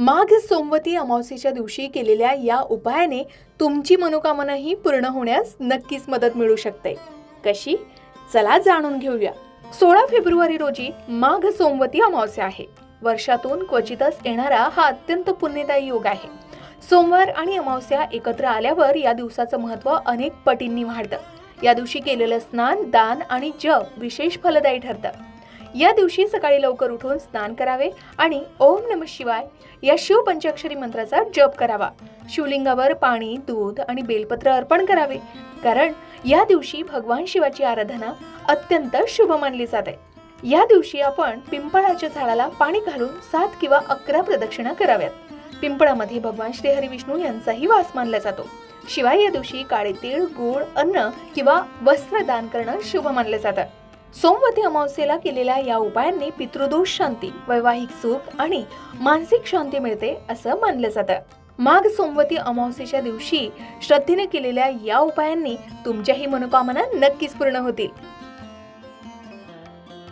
माघ सोमवती अमावस्येच्या दिवशी केलेल्या या उपायाने तुमची मनोकामनाही पूर्ण होण्यास नक्कीच मदत मिळू शकते. कशी? चला जाणून घेऊया. 16 फेब्रुवारी रोजी माघ सोमवती अमावस्या आहे. वर्षातून क्वचितच येणारा हा अत्यंत पुण्यदायी योग आहे. सोमवार आणि अमावस्या एकत्र आल्यावर या दिवसाचं महत्त्व अनेक पटींनी वाढतं. या दिवशी केलेलं स्नान, दान आणि जप विशेष फलदायी ठरतं. या दिवशी सकाळी लवकर उठून स्नान करावे आणि ओम नमः शिवाय या शिव पंचाक्षरी मंत्राचा जप करावा. शिवलिंगावर पाणी, दूध आणि बेलपत्र अर्पण करावे, कारण या दिवशी भगवान शिवाची आराधना अत्यंत शुभ मानली जाते. या दिवशी आपण पिंपळाच्या झाडाला पाणी घालून 7 किंवा 11 प्रदक्षिणा कराव्यात. पिंपळामध्ये भगवान श्री हरी विष्णू यांचाही वास मानला जातो. शिवाय या दिवशी काळे तीळ, गूळ, अन्न किंवा वस्त्र दान करणं शुभ मानलं जातं. सोमवती अमावस्येला केलेल्या या उपायांनी पितृदोष शांती, वैवाहिक सुख आणि मानसिक शांती मिळते असं मानलं जातं. माघ सोमवती अमावस्येच्या दिवशी श्रद्धेने केलेल्या या उपायांनी तुमच्याही मनोकामना नक्कीच पूर्ण होतील.